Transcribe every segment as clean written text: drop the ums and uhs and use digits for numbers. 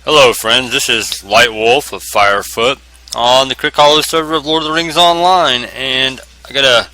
Hello friends, this is Light Wolf of Firefoot on the Crick Hollow server of Lord of the Rings Online, and I got a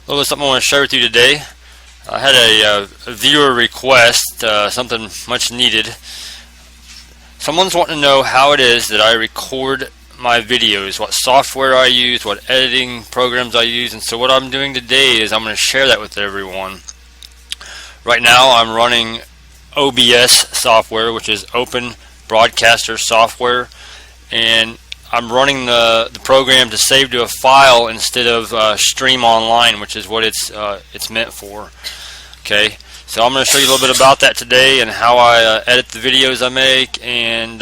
little something I want to share with you today. I had a viewer request, something much needed. Someone's wanting to know how it is that I record my videos, what software I use, what editing programs I use, and so what I'm doing today is I'm going to share that with everyone. Right now I'm running OBS software, which is Open Broadcaster software, and I'm running the program to save to a file instead of stream online, which is what it's meant for. Okay, so I'm going to show you a little bit about that today and how I edit the videos I make, and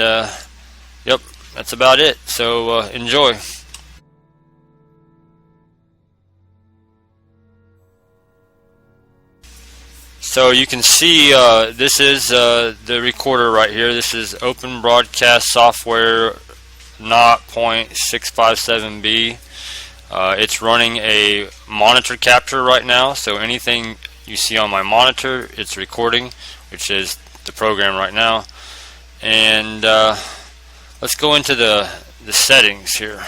yep, that's about it. So enjoy. So you can see this is the recorder right here. This is Open Broadcast Software not .657B. It's running a monitor capture right now, so anything you see on my monitor, it's recording, which is the program right now. And let's go into the settings here.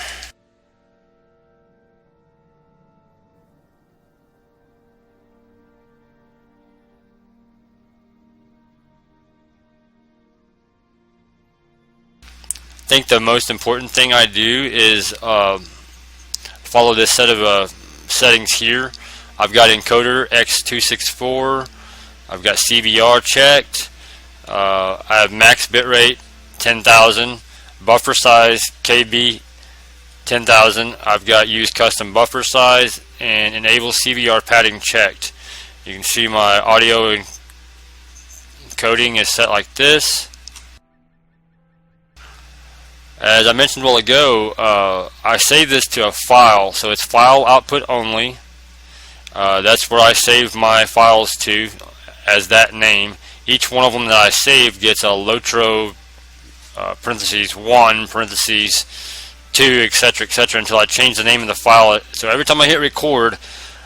I think the most important thing I do is follow this set of settings here. I've got encoder X264, I've got CBR checked, I have max bitrate 10,000, buffer size KB 10,000, I've got use custom buffer size, and enable CBR padding checked. You can see my audio encoding is set like this. As I mentioned a while ago, I save this to a file, so it's file output only. That's where I save my files to, as that name. Each one of them that I save gets a LOTRO parentheses 1, parentheses 2, etc., etc., until I change the name of the file. So every time I hit record,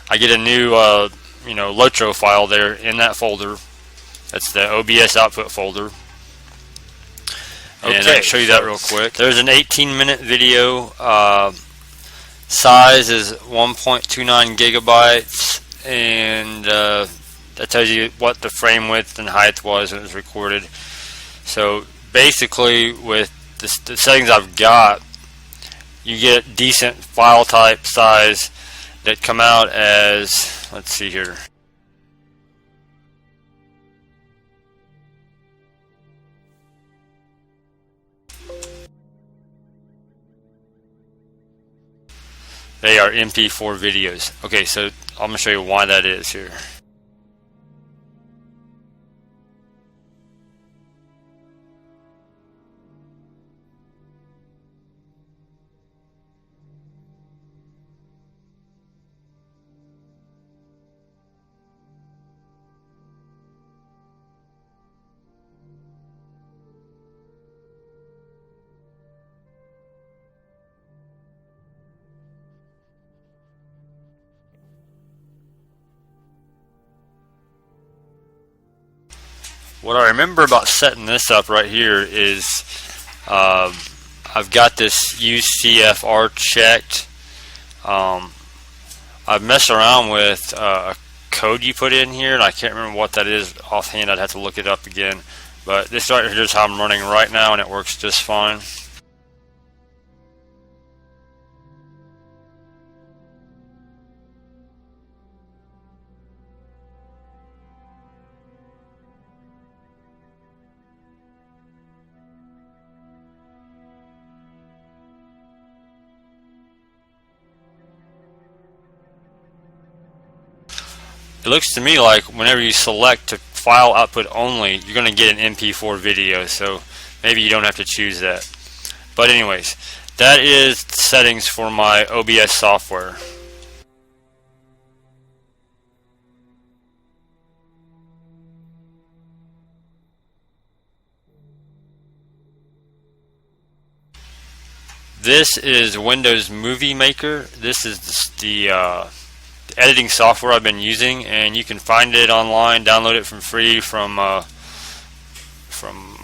I get a new LOTRO file there in that folder. That's the OBS output folder. And I'll show you that real quick. There's an 18-minute video. Size is 1.29 gigabytes, and that tells you what the frame width and height was when it was recorded. So basically, with the settings I've got, you get decent file type size that come out as, let's see here. They are MP4 videos. Okay, so I'm going to show you why that is here. What I remember about setting this up right here is I've got this use CFR checked. I've messed around with a code you put in here, and I can't remember what that is offhand. I'd have to look it up again. But this right here is how I'm running right now, and it works just fine. It looks to me like whenever you select to file output only, you're going to get an MP4 video, so maybe you don't have to choose that. But anyways, that is the settings for my OBS software. This is Windows Movie Maker. This is the editing software I've been using, and you can find it online, download it from free from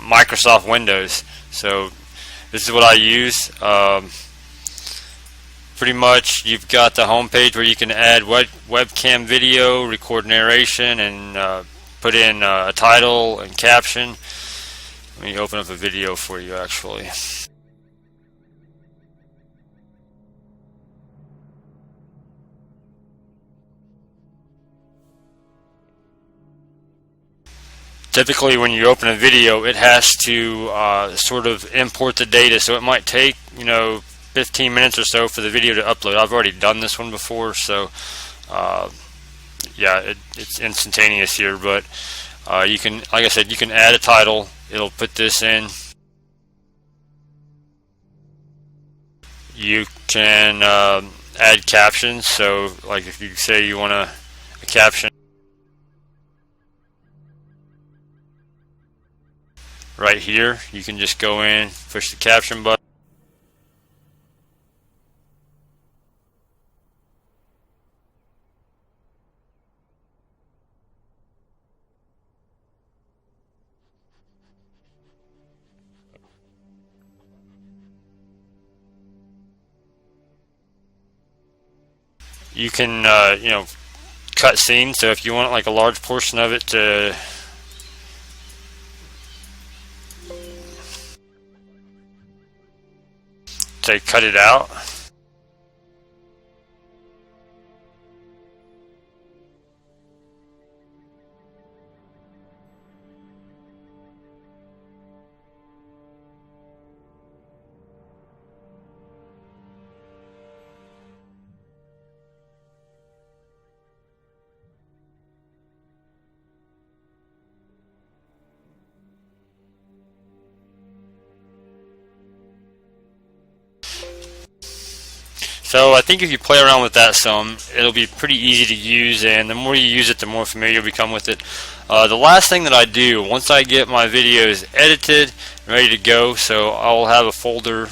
Microsoft Windows. So this is what I use. Pretty much you've got the home page where you can add webcam video, record narration, and put in a title and caption. Let me open up a video for you actually. Typically when you open a video, it has to sort of import the data, so it might take 15 minutes or so for the video to upload. I've already done this one before, so yeah, it's instantaneous here. But you can, like I said, you can add a title. It'll put this in. You can add captions. So like if you say you want a caption right here, you can just go in, push the caption button. You can cut scenes, so if you want like a large portion of it to say cut it out. So I think if you play around with that some, it'll be pretty easy to use, and the more you use it, the more familiar you'll become with it. The last thing that I do, once I get my videos edited, ready to go, so I'll have a folder.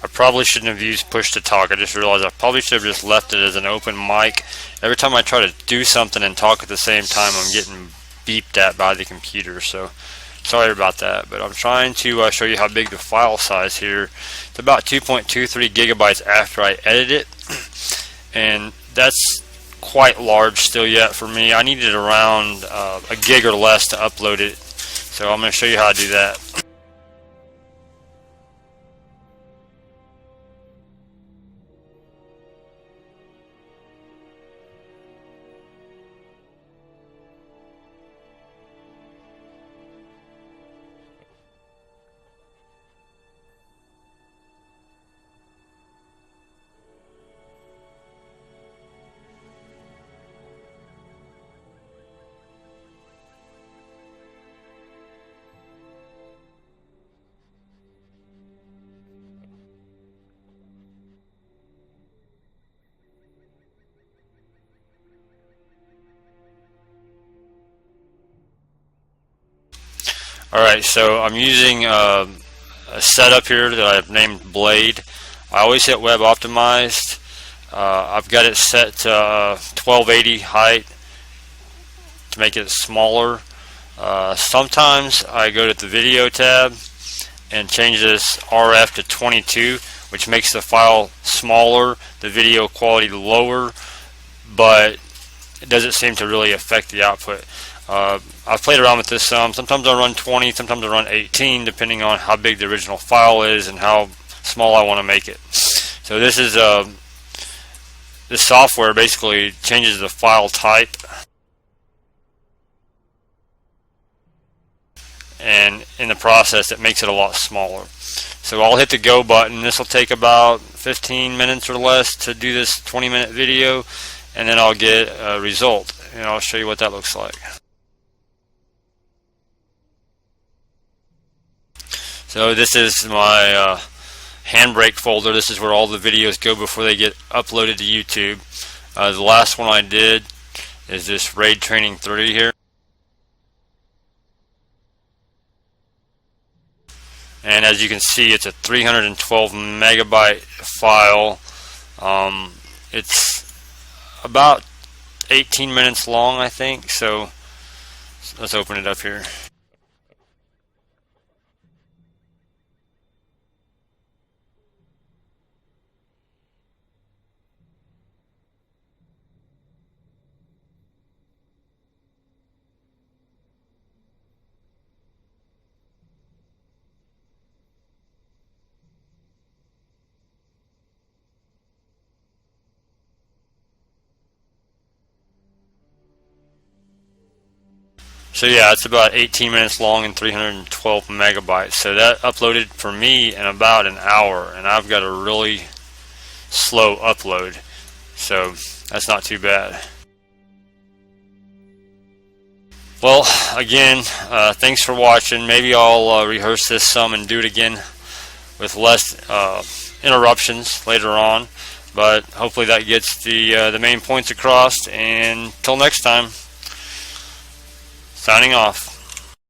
I probably shouldn't have used push to talk. I just realized I probably should have just left it as an open mic. Every time I try to do something and talk at the same time, I'm getting beeped at by the computer. So sorry about that. But I'm trying to show you how big the file size here. It's about 2.23 gigabytes after I edit it. And that's quite large still yet for me. I needed around a gig or less to upload it. So I'm going to show you how to do that. Alright, so I'm using a setup here that I've named Blade. I always hit Web Optimized. I've got it set to 1280 height to make it smaller. Sometimes I go to the Video tab and change this RF to 22, which makes the file smaller, the video quality lower, but it doesn't seem to really affect the output. I've played around with this some. Sometimes I run 20, sometimes I run 18, depending on how big the original file is and how small I want to make it. So this is this software basically changes the file type, and in the process it makes it a lot smaller. So I'll hit the go button. This will take about 15 minutes or less to do this 20-minute video, and then I'll get a result, and I'll show you what that looks like. So this is my Handbrake folder. This is where all the videos go before they get uploaded to YouTube. The last one I did is this Raid Training 3 here. and as you can see, it's a 312 megabyte file. It's about 18 minutes long, I think. So let's open it up here. So yeah, it's about 18 minutes long and 312 megabytes. So that uploaded for me in about an hour, and I've got a really slow upload. So that's not too bad. Well, again, thanks for watching. Maybe I'll rehearse this some and do it again with less interruptions later on. But hopefully that gets the main points across. And until next time. Signing off.